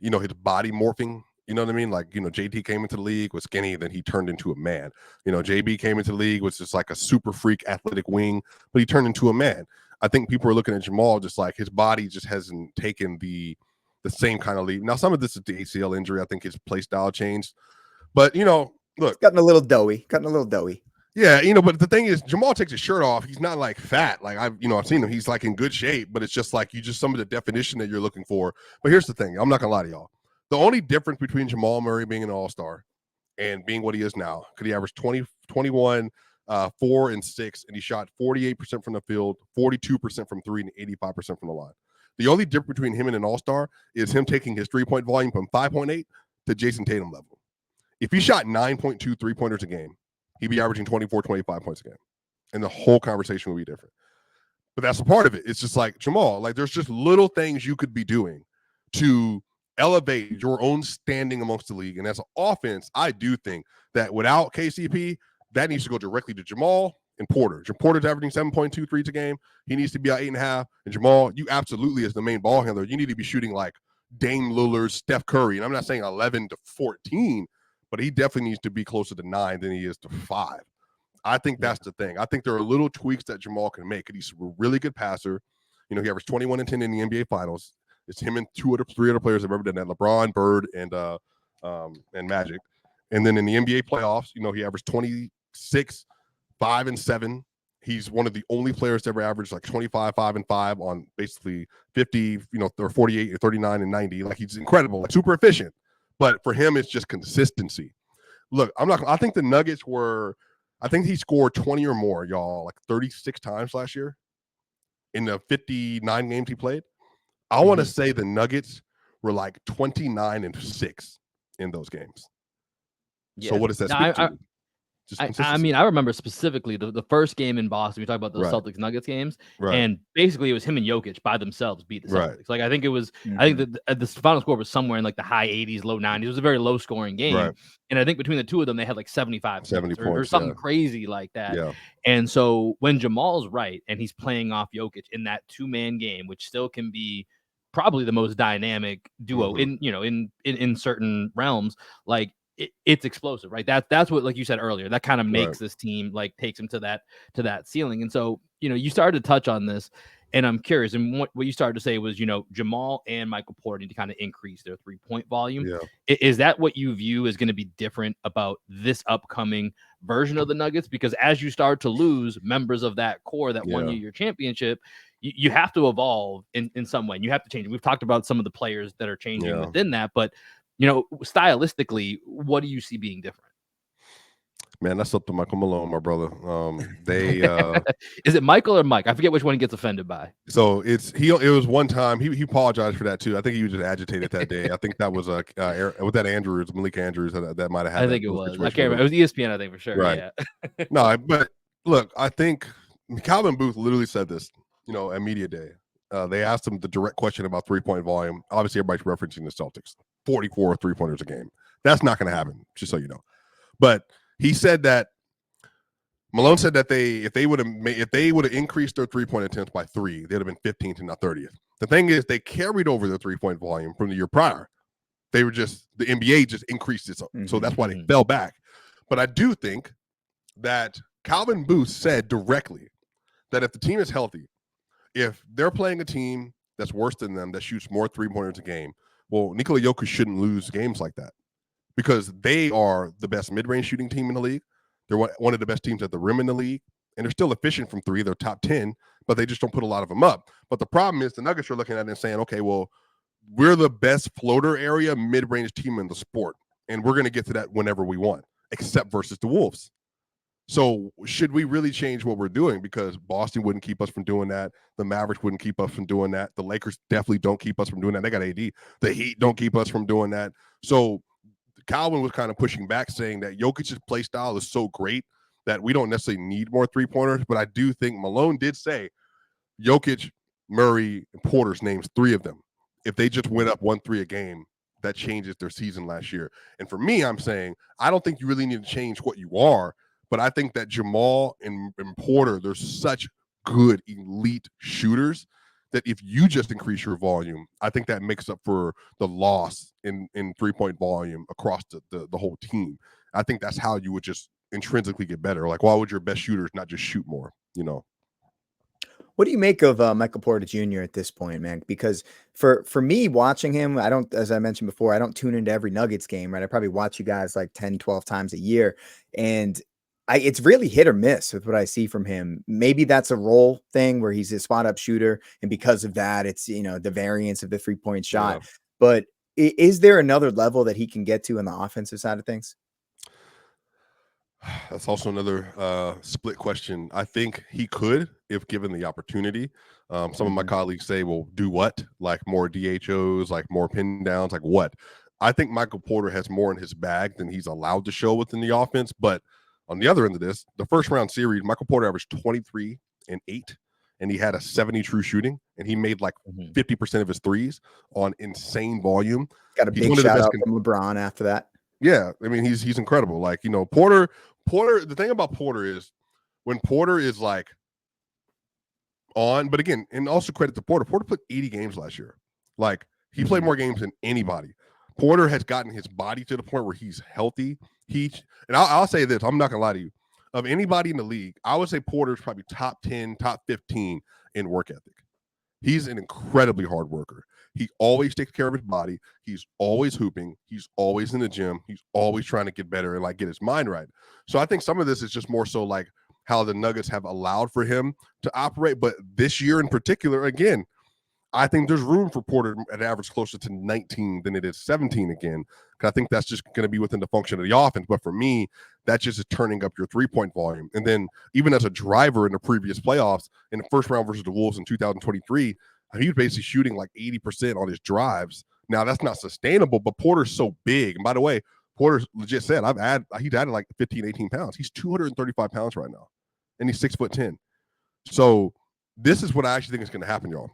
his body morphing. You know what I mean? Like, JT came into the league, was skinny, then he turned into a man. JB came into the league, was just like a super freak athletic wing, but he turned into a man. I think people are looking at Jamal just like his body just hasn't taken the same kind of leap. Now, some of this is the ACL injury. I think his play style changed. But, look. It's gotten a little doughy. Yeah, but the thing is, Jamal takes his shirt off. He's not like fat. Like I've seen him. He's like in good shape, but it's just like some of the definition that you're looking for. But here's the thing. I'm not going to lie to y'all. The only difference between Jamal Murray being an all-star and being what he is now, because he averaged 21, 4 and 6, and he shot 48% from the field, 42% from 3, and 85% from the line. The only difference between him and an all-star is him taking his 3-point volume from 5.8 to Jason Tatum level. If he shot 9.2 3-pointers a game, he'd be averaging 24, 25 points a game. And the whole conversation would be different. But that's a part of it. It's just like, Jamal, like there's just little things you could be doing to elevate your own standing amongst the league. And as an offense, I do think that without KCP, that needs to go directly to Jamal and Porter. Porter's averaging 7.2 threes a game. He needs to be at 8.5. And Jamal, you absolutely, as the main ball handler, you need to be shooting like Dame Lillard, Steph Curry. And I'm not saying 11 to 14, but he definitely needs to be closer to 9 than he is to 5. I think that's the thing. I think there are little tweaks that Jamal can make. He's a really good passer. He averaged 21 and 10 in the NBA Finals. It's him and 3 other players that have ever done that: LeBron, Bird, and Magic. And then in the NBA playoffs, he averaged 26, 5 and 7. He's one of the only players to ever average like 25, 5 and 5 on basically 50, or 48 or 39 and 90. Like he's incredible, like super efficient. But for him, it's just consistency. Look, I think the Nuggets I think he scored 20 or more, y'all, like 36 times last year in the 59 games he played. I want to say the Nuggets were like 29 and 6 in those games. Yeah. So what does that speak to? I mean, I remember specifically the first game in Boston. We talked about those Celtics Nuggets games, and basically it was him and Jokic by themselves beat the Celtics. Like I think it was, I think the final score was somewhere in like the high 80s, low 90s. It was a very low scoring game, and I think between the two of them, they had like 75 points or something crazy like that. Yeah. And so when Jamal's right and he's playing off Jokic in that 2-man game, which still can be probably the most dynamic duo in certain realms, like. It's explosive, right? That's what, like you said earlier, that kind of makes this team, like takes them to that ceiling. And so, you started to touch on this, and I'm curious. And what you started to say was, Jamal and Michael Porter need to kind of increase their 3-point volume. Yeah. Is that what you view as going to be different about this upcoming version of the Nuggets? Because as you start to lose members of that core that won you your championship, you have to evolve in some way. And you have to change. We've talked about some of the players that are changing within that, but stylistically, what do you see being different? Man, that's up to Michael Malone, my brother. They is it Michael or Mike? I forget which one he gets offended by. So it was one time he apologized for that too. I think he was just agitated that day. I think that was with that Andrews, Malik Andrews, that might have happened. I think it was. I can't remember. It was ESPN, I think, for sure. Right. Yeah. No, but look, I think Calvin Booth literally said this, at media day. They asked him the direct question about 3-point volume. Obviously, everybody's referencing the Celtics, 44 3-pointers a game. That's not going to happen, just so you know. But he said that Malone said that if they would have increased their 3-point attempts by 3, they'd have been 15th and not 30th. The thing is, they carried over their 3-point volume from the year prior. They were the NBA just increased it, so that's why they fell back. But I do think that Calvin Booth said directly that if the team is healthy, if they're playing a team that's worse than them, that shoots more 3-pointers a game, well, Nikola Jokic shouldn't lose games like that because they are the best mid-range shooting team in the league. They're one of the best teams at the rim in the league, and they're still efficient from three. They're top 10, but they just don't put a lot of them up. But the problem is the Nuggets are looking at it and saying, okay, well, we're the best floater area mid-range team in the sport, and we're going to get to that whenever we want, except versus the Wolves. So should we really change what we're doing? Because Boston wouldn't keep us from doing that. The Mavericks wouldn't keep us from doing that. The Lakers definitely don't keep us from doing that. They got AD. The Heat don't keep us from doing that. So Calvin was kind of pushing back, saying that Jokic's play style is so great that we don't necessarily need more 3-pointers. But I do think Malone did say Jokic, Murray, and Porter's names 3 of them. If they just went up 1-3 a game, that changes their season last year. And for me, I'm saying I don't think you really need to change what you are. But I think that Jamal and Porter, they're such good elite shooters that if you just increase your volume, I think that makes up for the loss in 3-point volume across the whole team. I think that's how you would just intrinsically get better. Like, why would your best shooters not just shoot more, you know? What do you make of Michael Porter Jr. at this point, man? Because for me, watching him, I don't, as I mentioned before, I don't tune into every Nuggets game, right? I probably watch you guys like 10, 12 times a year. And it's really hit or miss with what I see from him. Maybe that's a role thing where he's a spot up shooter. And because of that, it's, the variance of the 3-point shot. Yeah. But is there another level that he can get to in the offensive side of things? That's also another split question. I think he could if given the opportunity. Some of my colleagues say, well, do what? Like more DHOs, like more pin downs, like what? I think Michael Porter has more in his bag than he's allowed to show within the offense. But on the other end of this, the first round series, Michael Porter averaged 23 and 8, and he had a 70 true shooting, and he made like 50% of his threes on insane volume. Got a big shout out from LeBron after that. Yeah, I mean, he's incredible. Like, Porter, the thing about Porter is when Porter is like on, but again, and also credit to Porter played 80 games last year. Like, he played more games than anybody. Porter has gotten his body to the point where he's healthy. And I'll say this, I'm not gonna lie to you. Of anybody in the league, I would say Porter's probably top 10, top 15 in work ethic. He's an incredibly hard worker. He always takes care of his body. He's always hooping. He's always in the gym. He's always trying to get better and like get his mind right. So I think some of this is just more so like how the Nuggets have allowed for him to operate. But this year in particular, again, I think there's room for Porter at average closer to 19 than it is 17 again. Because I think that's just going to be within the function of the offense. But for me, that just is turning up your 3-point volume. And then even as a driver in the previous playoffs, in the first round versus the Wolves in 2023, he was basically shooting like 80% on his drives. Now, that's not sustainable, but Porter's so big. And by the way, Porter legit said, he's added like 15, 18 pounds. He's 235 pounds right now, and he's 6'10". So this is what I actually think is going to happen, y'all.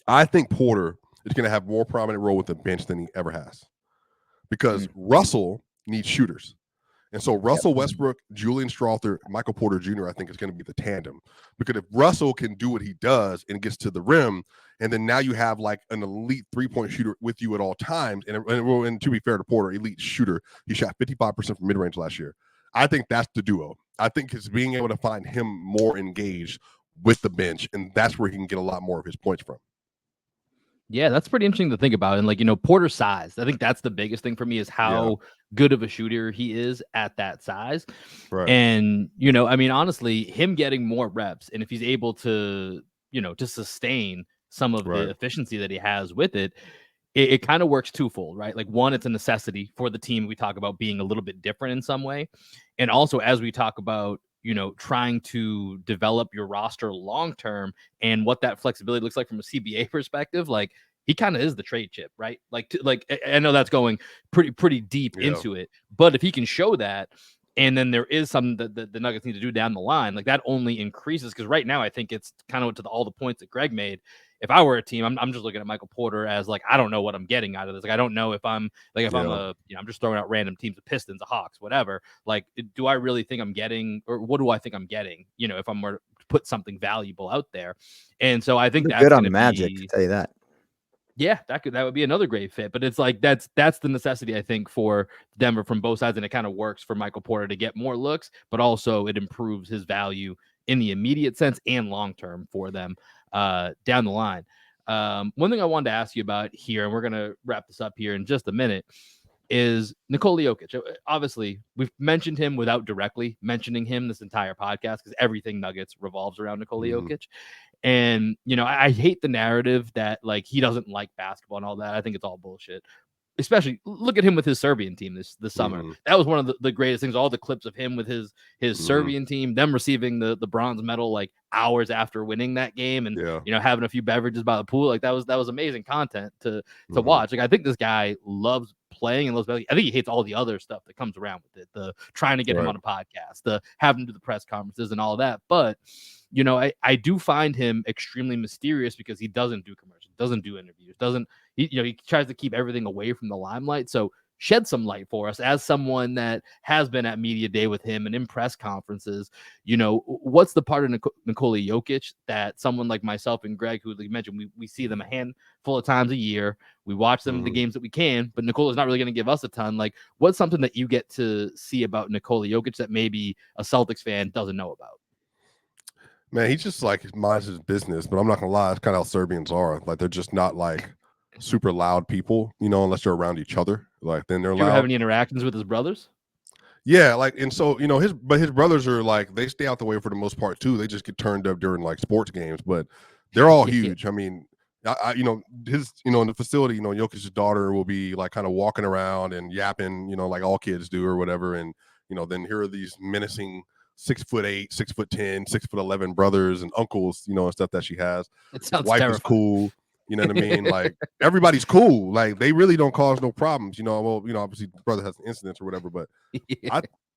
I think Porter is going to have more prominent role with the bench than he ever has because Russell needs shooters. And so Russell Westbrook, Julian Strawther, Michael Porter Jr., I think is going to be the tandem. Because if Russell can do what he does and gets to the rim, and then now you have like an elite 3-point shooter with you at all times, and to be fair to Porter, elite shooter, he shot 55% from mid-range last year. I think that's the duo. I think it's being able to find him more engaged with the bench, and that's where he can get a lot more of his points from. Yeah, that's pretty interesting to think about. And like, Porter's size, I think that's the biggest thing for me is how good of a shooter he is at that size. Right. And, I mean, honestly, him getting more reps and if he's able to, to sustain some of the efficiency that he has with it, it kind of works twofold, right? Like one, it's a necessity for the team. We talk about being a little bit different in some way. And also as we talk about, trying to develop your roster long-term and what that flexibility looks like from a CBA perspective, like he kind of is the trade chip, right? Like I know that's going pretty deep into it, but if he can show that, and then there is something that the Nuggets need to do down the line, like that only increases. Because right now I think it's kind of all the points that Greg made. If I were a team, I'm just looking at Michael Porter as like, I don't know what I'm getting out of this. Like, I don't know if I'm like, I'm I'm just throwing out random teams, the Pistons, the Hawks, whatever. Like, do I really think I'm getting, or what do I think I'm getting? If I'm were to put something valuable out there. And so I think that's good on the Magic, to tell you that. Yeah, that would be another great fit. But it's like that's the necessity, I think, for Denver from both sides, and it kind of works for Michael Porter to get more looks, but also it improves his value in the immediate sense and long term for them down the line. One thing I wanted to ask you about here, and we're gonna wrap this up here in just a minute, is Nikola Jokic. Obviously, we've mentioned him without directly mentioning him this entire podcast because everything Nuggets revolves around Nikola Jokic. And, I hate the narrative that like he doesn't like basketball and all that. I think it's all bullshit. Especially look at him with his Serbian team this summer. That was one of the greatest things. All the clips of him with his Serbian team, them receiving the bronze medal like hours after winning that game, and having a few beverages by the pool. Like that was amazing content to watch. Like I think this guy loves playing and loves. I think he hates all the other stuff that comes around with it. The trying to get him on a podcast, the having to do the press conferences and all that. But I do find him extremely mysterious because he doesn't do commercials, doesn't do interviews, he tries to keep everything away from the limelight. So shed some light for us as someone that has been at media day with him and in press conferences. What's the part of Nikola Jokic that someone like myself and Greg, who you mentioned, we see them a handful of times a year. We watch them the games that we can, but Nikola's not really going to give us a ton. Like, what's something that you get to see about Nikola Jokic that maybe a Celtics fan doesn't know about? Man, he just like minds his business, but I'm not gonna lie, it's kind of how Serbians are. Like they're just not like super loud people, unless they're around each other. Like then they're Do loud. you have any interactions with his brothers? Yeah, like and so his brothers are like they stay out the way for the most part too. They just get turned up during like sports games, but they're all huge. I mean, his in the facility, Jokic's daughter will be like kind of walking around and yapping, like all kids do or whatever, and then here are these menacing 6'8", 6'10", 6'11" brothers and uncles, and stuff that she has. It sounds His wife terrifying. is cool. You know what I mean? Like everybody's cool. Like they really don't cause no problems. Well, obviously the brother has incidents or whatever, but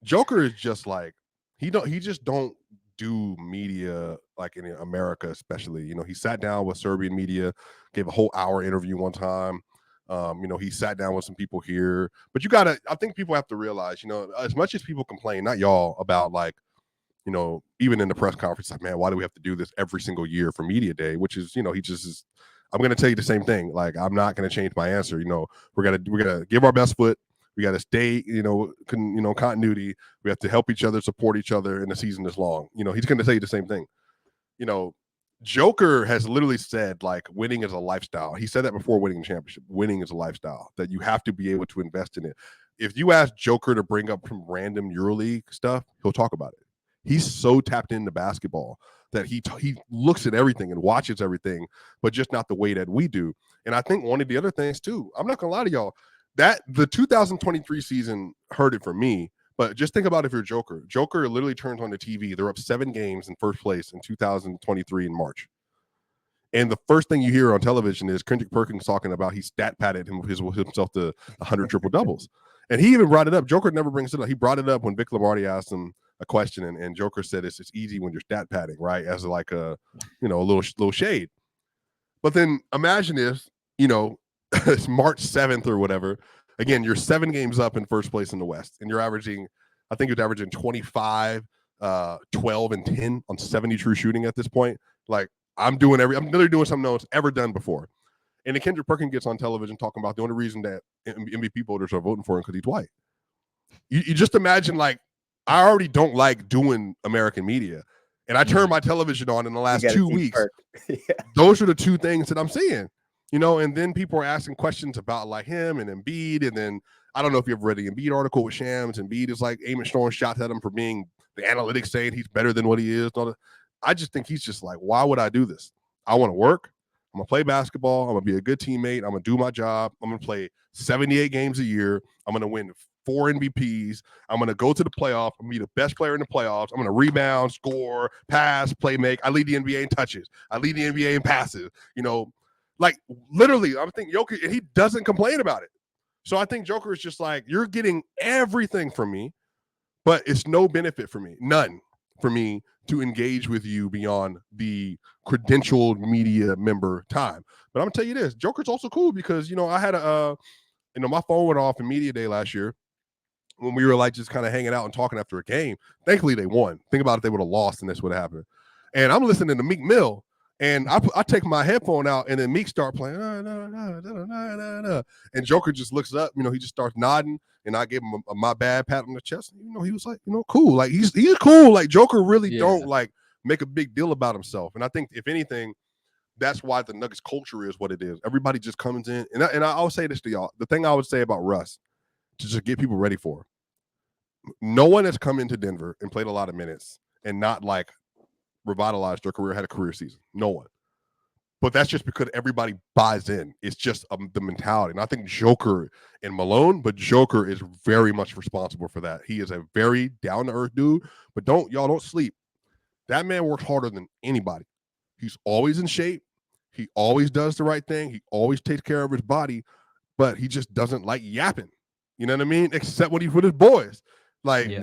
Joker is just like he just don't do media like in America, especially. He sat down with Serbian media, gave a whole hour interview one time. He sat down with some people here, but I think people have to realize, as much as people complain, not y'all, about like, even in the press conference, like, man, why do we have to do this every single year for media day? Which is, he just is. I'm going to tell you the same thing. Like, I'm not going to change my answer. We're going to give our best foot. We got to stay, continuity. We have to help each other, support each other, and the season is long. He's going to tell you the same thing. Joker has literally said, like, winning is a lifestyle. He said that before winning the championship. Winning is a lifestyle, that you have to be able to invest in it. If you ask Joker to bring up some random EuroLeague stuff, he'll talk about it. He's so tapped into basketball that he looks at everything and watches everything, but just not the way that we do. And I think one of the other things, too, I'm not going to lie to y'all, that the 2023 season hurt it for me. But just think about if you're Joker. Joker literally turns on the TV. They're up 7 games in first place in 2023 in March. And the first thing you hear on television is Kendrick Perkins talking about he stat padded himself to 100 triple doubles. And he even brought it up. Joker never brings it up. He brought it up when Vic Lombardi asked him a question, and Joker said it's easy when you're stat padding, right? As like a little shade. But then imagine if, it's March 7th or whatever. Again, you're 7 games up in first place in the West, and you're averaging, I think you're averaging 25, 12, and 10 on 70 true shooting at this point. Like, I'm literally doing something no one's ever done before. And then Kendrick Perkins gets on television talking about the only reason that MVP voters are voting for him because he's white. You just imagine, like, I already don't like doing American media, and I turn my television on in the last 2 weeks. Yeah. Those are the two things that I'm seeing. And then people are asking questions about like him and Embiid. And then I don't know if you ever read the Embiid article with Shams. Embiid is like aiming throwing shots at him for being the analytics saying he's better than what he is. I just think he's just like, why would I do this? I want to work. I'm going to play basketball. I'm going to be a good teammate. I'm going to do my job. I'm going to play 78 games a year. I'm going to win 4 MVPs. I'm going to go to the playoffs. I'm going to be the best player in the playoffs. I'm going to rebound, score, pass, play, make. I lead the NBA in touches. I lead the NBA in passes. Like, literally, I'm thinking Joker, and he doesn't complain about it. So I think Joker is just like, you're getting everything from me, but it's no benefit for me, none for me to engage with you beyond the credentialed media member time. But I'm going to tell you this, Joker's also cool because, I had my phone went off in media day last year when we were like just kind of hanging out and talking after a game. Thankfully, they won. Think about it, they would have lost and this would have happened. And I'm listening to Meek Mill. And I take my headphone out, and then Meek start playing, and Joker just looks up. He just starts nodding, and I gave him my bad pat on the chest. He was like, cool. Like he's cool. Like Joker really don't like make a big deal about himself. And I think if anything, that's why the Nuggets culture is what it is. Everybody just comes in, and I'll say this to y'all. The thing I would say about Russ to just get people ready for. No one has come into Denver and played a lot of minutes and not like revitalized their career, had a career season. No one. But that's just because everybody buys in. It's just the mentality. And I think Joker and Malone, but Joker is very much responsible for that. He is a very down-to-earth dude, but don't sleep. That man works harder than anybody. He's always in shape. He always does the right thing. He always takes care of his body, but he just doesn't like yapping. You know what I mean? Except when he's with his boys.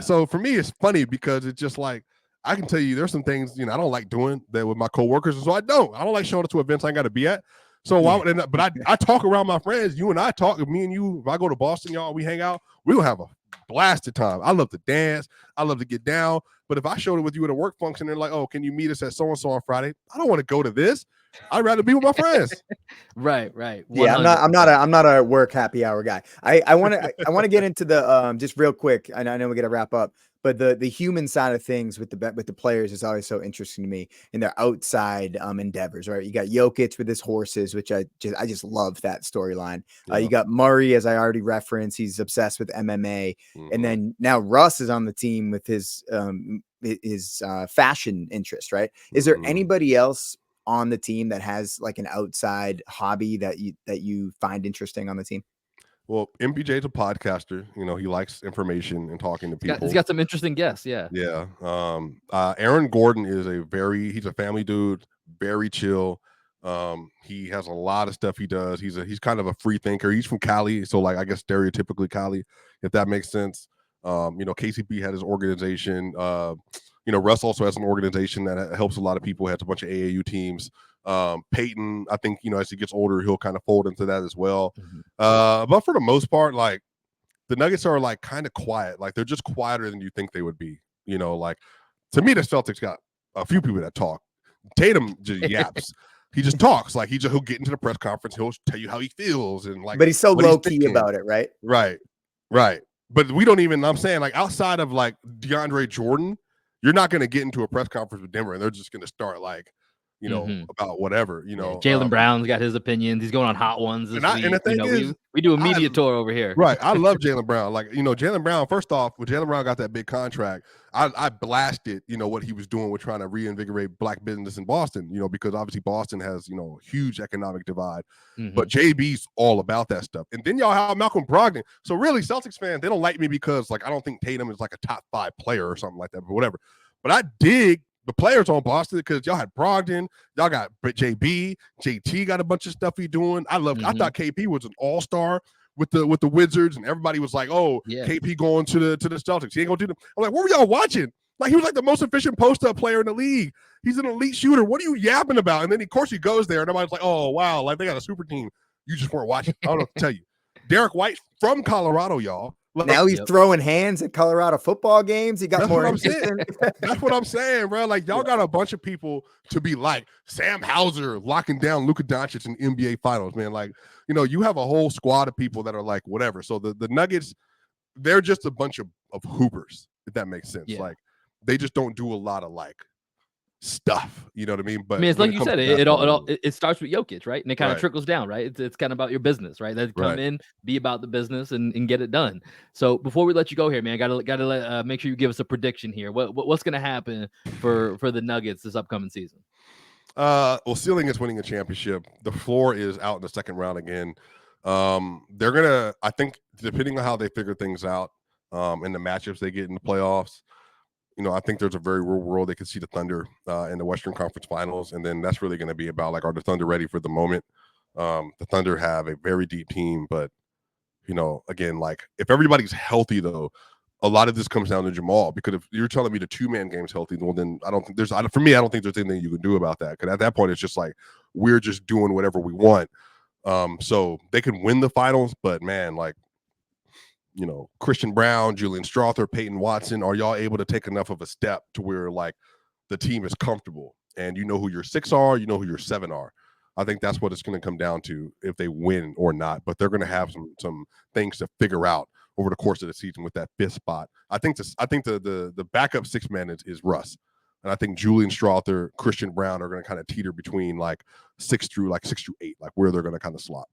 So for me, it's funny because it's just like, I can tell you there's some things, I don't like doing that with my coworkers. And so I don't like showing up to events I ain't got to be at. So but I talk around my friends. You and I talk, me and you, if I go to Boston, y'all, we hang out, we'll have a blasted time. I love to dance. I love to get down. But if I showed it with you at a work function, they're like, oh, can you meet us at so-and-so on Friday? I don't want to go to this. I'd rather be with my friends. Right. 100%. Yeah, I'm not a work happy hour guy. I want to get into the just real quick. I know we got to wrap up, but the human side of things with the players is always so interesting to me in their outside endeavors. Right, you got Jokic with his horses, which I just love that storyline. Yeah. You got Murray, as I already referenced, he's obsessed with MMA, and then now Russ is on the team with his fashion interest. Right, is there anybody else on the team that has like an outside hobby that you find interesting on the team? Well, MPJ's a podcaster. He likes information and talking to people. He's got some interesting guests. Yeah. Yeah. Aaron Gordon is he's a family dude, very chill. He has a lot of stuff he does. He's kind of a free thinker. He's from Cali. So like, I guess stereotypically Cali, if that makes sense. KCP had his organization. Russ also has an organization that helps a lot of people, has a bunch of AAU teams. Peyton, I think, as he gets older, he'll kind of fold into that as well. But for the most part, like the Nuggets are like kind of quiet. Like they're just quieter than you think they would be. Like to me, the Celtics got a few people that talk. Tatum just yaps. He just talks. Like he'll get into the press conference. He'll tell you how he feels. And like, but he's so low key about it. Right. Right. But we don't even, I'm saying like outside of like DeAndre Jordan, you're not going to get into a press conference with Denver and they're just going to start like, about whatever, Jaylen Brown's got his opinions. He's going on Hot Ones this week. And the thing is, we do a media tour over here. Right. I love Jaylen Brown. Like, Jaylen Brown, first off, when Jaylen Brown got that big contract, I blasted, what he was doing with trying to reinvigorate black business in Boston, because obviously Boston has, a huge economic divide. But JB's all about that stuff. And then y'all have Malcolm Brogdon. So really, Celtics fans, they don't like me because like I don't think Tatum is like a top 5 player or something like that, but whatever. But I dig the players on Boston because y'all had Brogdon, y'all got JB, JT got a bunch of stuff he doing. I thought KP was an all-star with the Wizards, and everybody was like, "Oh, KP going to the Celtics. He ain't gonna do them." I'm like, "What were y'all watching?" Like he was like the most efficient post-up player in the league. He's an elite shooter. What are you yapping about? And then of course he goes there, and everybody's like, "Oh wow, like they got a super team." You just weren't watching. I don't know what to tell you. Derek White from Colorado, y'all. Like, now he's throwing hands at Colorado football games. He got more. That's what I'm saying, bro. Like y'all got a bunch of people to be like Sam Hauser locking down Luka Doncic in NBA Finals, man. Like you have a whole squad of people that are like whatever. So the Nuggets, they're just a bunch of hoopers, if that makes sense. Yeah. Like they just don't do a lot of like stuff, you know what I mean? But it's like you said, it starts with Jokic, right? And it kind of trickles down, right? It's kind of about your business, right? That come in, be about the business, and get it done. So before we let you go here, man, gotta make sure you give us a prediction here. What's gonna happen for the Nuggets this upcoming season? Well, ceiling is winning a championship. The floor is out in the second round again. They're gonna, I think, depending on how they figure things out, in the matchups they get in the playoffs. I think there's a very real world they could see the Thunder in the Western Conference Finals, and then that's really going to be about like, are the Thunder ready for the moment? The Thunder have a very deep team, but again, like if everybody's healthy though, a lot of this comes down to Jamal. Because if you're telling me the 2-man game's healthy, well then I don't think there's anything you can do about that. Because at that point, it's just like we're just doing whatever we want. So they can win the finals, but man, like. Christian Brown, Julian Strawther, Peyton Watson, are y'all able to take enough of a step to where like the team is comfortable? and you know who your 6 are, you know who your 7 are. I think that's what it's going to come down to if they win or not. But they're going to have some things to figure out over the course of the season with that 5th spot. I think the backup 6th man is Russ, and I think Julian Strawther, Christian Brown are going to kind of teeter between like 6 through 8, like where they're going to kind of slot.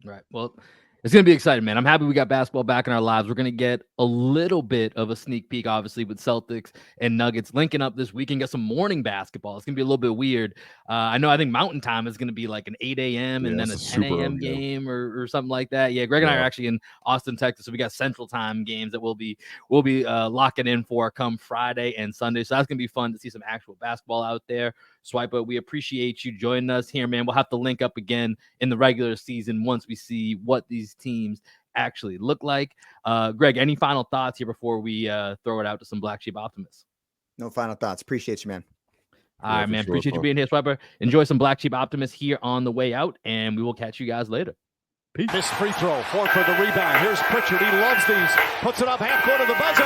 Right. Well, it's going to be exciting, man. I'm happy we got basketball back in our lives. We're going to get a little bit of a sneak peek, obviously, with Celtics and Nuggets linking up this weekend. Get some morning basketball. It's going to be a little bit weird. I think Mountain Time is going to be like an 8 a.m. and then a 10 a.m. game or something like that. Yeah, Greg and I are actually in Austin, Texas, so we got Central Time games that we'll be locking in for come Friday and Sunday. So that's going to be fun to see some actual basketball out there. Swipa, we appreciate you joining us here, man. We'll have to link up again in the regular season once we see what these teams actually look like. Greg, any final thoughts here before we throw it out to some Black Sheep Optimists? No final thoughts. Appreciate you, man. All right, man. Appreciate you being here, Swipa. Enjoy some Black Sheep Optimists here on the way out, and we will catch you guys later. Peace. This free throw, Horford the rebound. Here's Pritchard. He loves these. Puts it up half court of the buzzer.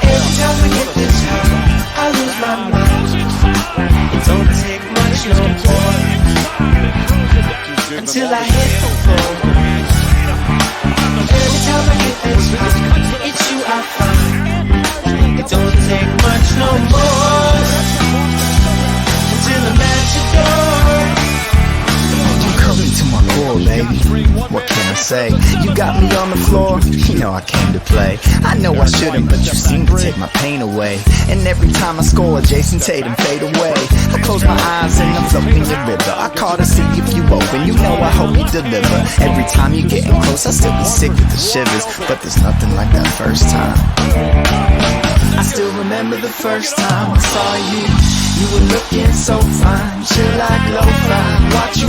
Every time I get this high, I lose my mind. It don't take much no more until I hit the floor. Every time I get this high, it's you I find. It don't take much no more until I'm at your door. Coming to my core, baby. What can I say? You got me on the floor, you know I came to play. I know I shouldn't, but you seem to take my pain away. And every time I score, Jason Tatum fade away. I close my eyes and I'm floating the river. I call to see if you open, you know I hope you deliver. Every time you're getting close, I still be sick with the shivers. But there's nothing like that first time. I still remember the first time I saw you. You were looking so fine, chill like lo-fi. Watch you